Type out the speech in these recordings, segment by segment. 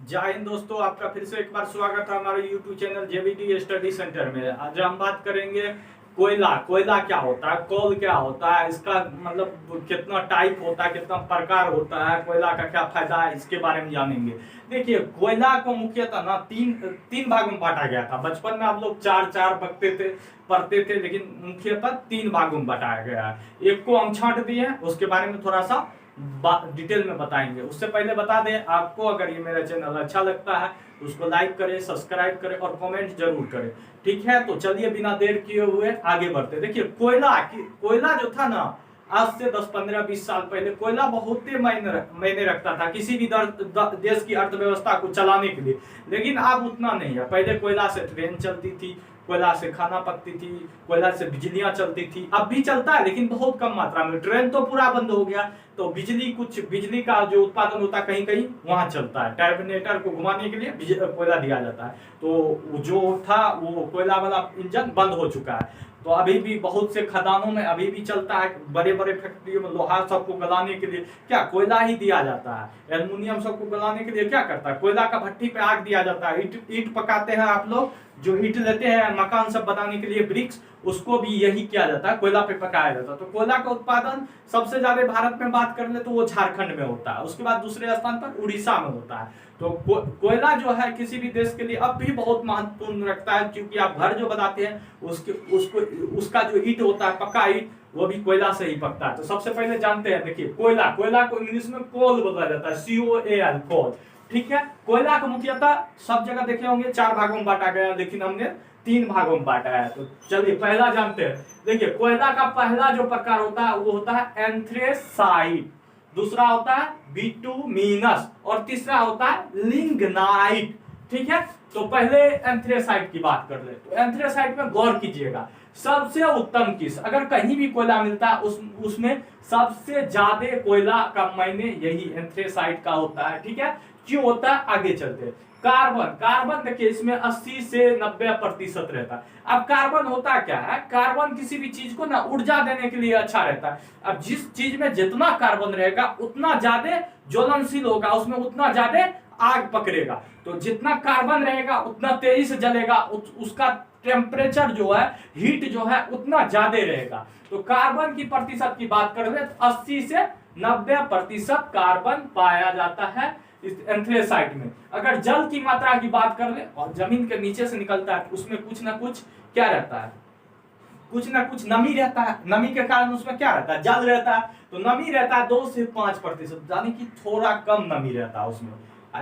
जय हिंद दोस्तों, आपका फिर से एक बार स्वागत है हमारे YouTube चैनल जेवीडी स्टडी सेंटर में। आज हम बात करेंगे कोयला। कोयला क्या होता है, कोल क्या होता है, इसका मतलब कितना टाइप होता है, कितना प्रकार होता है, कोयला का क्या फायदा है, इसके बारे में जानेंगे। देखिए, कोयला को मुख्यतः ना तीन भाग में बांटा गया था। बचपन में आप लोग चार चार पढ़ते थे, लेकिन मुख्यतः तीन भागों में बांटा गया है। एक को हम छांट दिए, उसके बारे में थोड़ा सा डिटेल में बताएंगे। उससे पहले बता दें आपको, अगर ये मेरा चैनल अच्छा लगता है तो उसको लाइक करें, सब्सक्राइब करें और कमेंट जरूर करें। ठीक है, तो चलिए बिना देर किए हुए आगे बढ़ते। देखिए, कोयला जो था ना, आज से 10, 15, 20 साल पहले कोयला बहुत ही मायने रखता था किसी भी देश की अर्थव्यवस्था को चलाने के लिए। लेकिन अब उतना नहीं है। पहले कोयला से ट्रेन चलती थी, कोयला से खाना पकती थी, कोयला से बिजलियां चलती थी। अब भी चलता है लेकिन बहुत कम मात्रा में। ट्रेन तो पूरा बंद हो गया, तो बिजली का जो उत्पादन होता है कहीं कहीं वहां चलता है। टर्मिनेटर को घुमाने के लिए कोयला दिया जाता है। तो जो था वो कोयला वाला इंजन बंद हो चुका है। तो अभी भी बहुत से खदानों में अभी भी चलता है। बड़े बड़े फैक्ट्रियों में लोहा सबको गलाने के लिए क्या कोयला ही दिया जाता है। एल्युमिनियम सबको गलाने के लिए क्या करता है, कोयला का भट्टी पे आग दिया जाता है। ईट पकाते हैं आप लोग, जो ईट लेते हैं मकान सब बनाने के लिए, ब्रिक्स, उसको भी यही किया जाता है, कोयला पे पकाया जाता है। तो कोयला का उत्पादन सबसे ज्यादा भारत में बात कर ले तो वो झारखंड में होता है। उसके बाद दूसरे स्थान पर उड़ीसा में होता है। तो कोयला जो है किसी भी देश के लिए अब भी बहुत महत्वपूर्ण रखता है, क्योंकि आप घर जो बनाते हैं उसका जो ईट होता है, पक्का ईट, वो भी कोयला से ही पकता है। तो सबसे पहले जानते हैं, देखिए, कोयला को इंग्लिश में कोल बोला जाता है, COAL, कोल। ठीक है, कोयला को मुख्यतः सब जगह देखे होंगे 4 भागों में बांटा गया, लेकिन हमने 3 भागों में बांटा है। तो चलिए पहला जानते हैं। देखिए, कोयला का पहला जो प्रकार होता है वो होता है एंथ्रेसाइट, दूसरा होता है बिटुमिनस और तीसरा होता है लिग्नाइट। ठीक है, तो पहले एंथ्रेसाइट की बात कर ले। तो एंथ्रेसाइट में गौर कीजिएगा, सबसे उत्तम किस, अगर कहीं भी कोयला मिलता है उसमें सबसे ज्यादा कोयला का मायने यही एंथ्रेसाइट का होता है। ठीक है, क्यों होता है आगे चलते। कार्बन देखिए, इसमें 80 से 90% रहता है। अब कार्बन होता क्या है, कार्बन किसी भी चीज को ना ऊर्जा देने के लिए अच्छा रहता है। अब जिस चीज में जितना कार्बन रहेगा उतना ज्यादा ज्वलनशील होगा, उसमें उतना ज्यादा आग पकड़ेगा। तो जितना कार्बन रहेगा उतना तेजी से जलेगा, उसका टेम्परेचर जो है, हीट जो है, उतना ज्यादा रहेगा। तो कार्बन की प्रतिशत की बात करें तो 80 से 90% कार्बन पाया जाता है इस एंथ्रेसाइट में। अगर जल की मात्रा की बात कर ले, और जमीन के नीचे से निकलता है, उसमें कुछ ना कुछ क्या रहता है, कुछ ना कुछ नमी रहता है। नमी के कारण उसमें क्या रहता है, जल रहता है। तो नमी रहता है 2 से 5%, यानी कि थोड़ा कम नमी रहता है उसमें।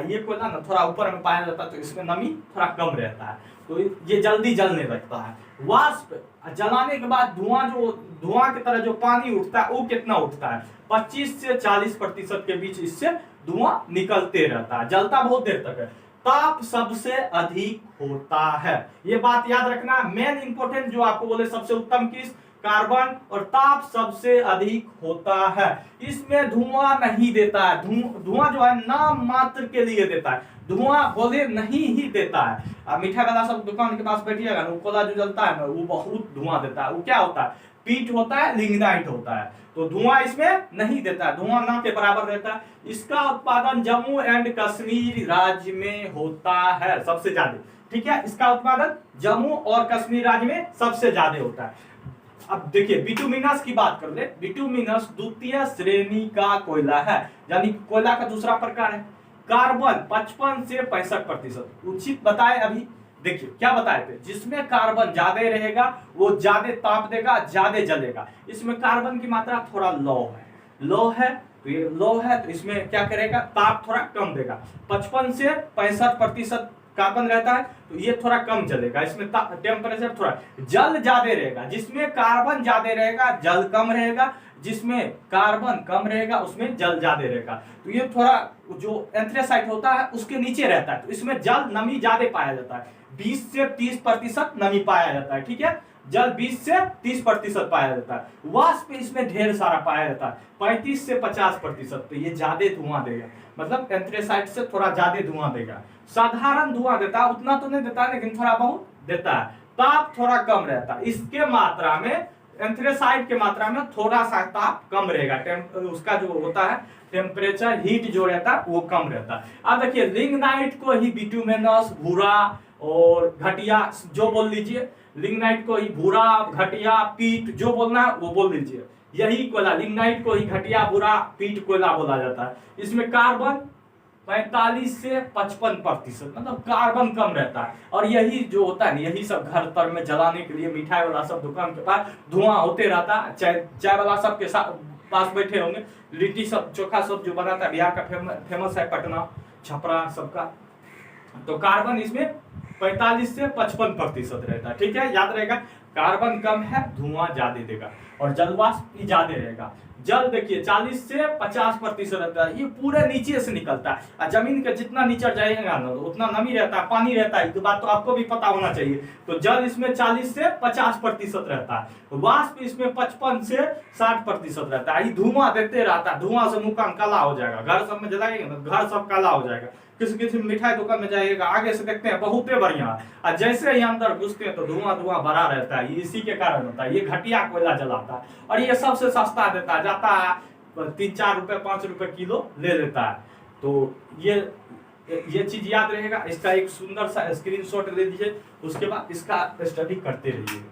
ये कोयला ना थोड़ा ऊपर में पाया जाता है, तो इसमें नमी थोड़ा कम रहता है, तो ये जल्दी जलने लगता है। वाष्प जलाने के बाद धुआं की तरह जो पानी उठता है वो कितना उठता है, 25 से 40% के बीच इससे धुआं निकलते रहता है, जलता बहुत देर तक है। ताप सबसे अधिक होता है, ये बात याद रखना। मेन इंपोर्टेंट जो आपको बोले, सबसे उत्तम किस, कार्बन, और ताप सबसे अधिक होता है। इसमें धुआं नहीं देता है, धुआं जो है नाम मात्र के लिए देता है, धुआं बोले नहीं ही देता है। अब मिठाई वाला सब दुकान के पास बैठिएगा ना, कोला जो जलता है ना, वो बहुत धुआं देता है। वो क्या होता है, पीट होता है, लिग्नाइट होता है। तो धुआं इसमें नहीं देता है, धुआं ना के बराबर रहता है। इसका उत्पादन जम्मू एंड कश्मीर राज्य में होता है सबसे ज्यादा। ठीक है, इसका उत्पादन जम्मू और कश्मीर राज्य में सबसे ज्यादा होता है। अब देखिए, बिटुमिनस की बात कर ले। बिटुमिनस द्वितीय श्रेणी का कोयला है, यानी कोयला का दूसरा प्रकार है। कार्बन 55 से 65%, उचित बताए अभी। देखिए क्या बताए थे, जिसमें कार्बन ज्यादा रहेगा वो ज्यादा ताप देगा, ज्यादा जलेगा। इसमें कार्बन की मात्रा थोड़ा लो है, तो ये लो है, तो इसमें क्या करेगा, ताप थोड़ा कम देगा। 55 से 65% कार्बन रहता है, तो ये थोड़ा कम जलेगा। इसमें टेम्परेचर थोड़ा, जल ज्यादा रहेगा। जिसमें कार्बन ज्यादा रहेगा जल कम रहेगा, जिसमें कार्बन कम रहेगा उसमें जल ज्यादा रहेगा। तो ये थोड़ा जो एंथ्रेसाइट होता है उसके नीचे रहता है, तो इसमें जल नमी ज्यादा पाया जाता है, 20 से 30% नमी पाया जाता है। ठीक है, जल 20 से 30% पाया जाता है। वाष्प इसमें ढेर सारा पाया जाता है, 35 से 50%, तो ये ज्यादा धुआं देगा, मतलब एंथ्रेसाइट से थोड़ा ज्यादा धुआं देगा। साधारण धुआं देता है, उतना तो नहीं देता लेकिन थोड़ा बहुत देता है। ताप थोड़ा कम रहता है, इसके मात्रा में एंथ्रेसाइट की मात्रा में थोड़ा सा ताप कम रहेगा, उसका जो होता है टेम्परेचर हीट जो रहता है वो कम रहता है। अब देखिए लिग्नाइट को ही बिटुमिनस, भूरा और घटिया जो बोल लीजिए, लिग्नाइट को ही भूरा, घटिया, पीट जो बोलना है वो बोल लीजिए, यही कोयला लिग्नाइट को ही घटिया, भूरा, पीट कोयला बोला जाता है। इसमें कार्बन 45 से 55%, मतलब कार्बन कम रहता है। और यही जो होता है, यही सब घर तर में जलाने के लिए, मिठाई वाला सब दुकान के पास धुआं होते रहता है, चाय वाला सब के साथ पास बैठे होंगे, लिट्टी सब चोखा सब जो बनाता है, बिहार का फेमस है, पटना छपरा सबका, तो कार्बन इसमें 45 से 55% रहता है। ठीक है, याद रहेगा, कार्बन कम है, धुआं ज्यादा देगा, और जलवाष्प ज्यादा रहेगा। जल देखिए 40 से 50% रहता है, ये पूरे नीचे से निकलता है, और जमीन के जितना नीचे जाएगा ना उतना नमी रहता है, पानी रहता है, ये बात तो आपको भी पता होना चाहिए। तो जल इसमें 40 से 50% रहता है, वाष्प इसमें 55 से 60% रहता है। ये धुआं देते रहता है, धुआं से मुंह काला हो जाएगा, घर सब में जलाएंगे ना घर सब काला हो जाएगा। किसी किसी मिठाई दुकान में जाइएगा, आगे से देखते हैं बहुत बढ़िया, और जैसे ही अंदर घुसते हैं तो धुआं भरा रहता है, इसी के कारण होता है। ये घटिया कोयला जलाता है, और ये सबसे सस्ता देता है, जाता है 3-4 रुपए 5 रुपए किलो ले लेता है। तो ये चीज याद रहेगा, इसका एक सुंदर सा स्क्रीनशॉट ले लीजिए, उसके बाद इसका स्टडी करते रहिए।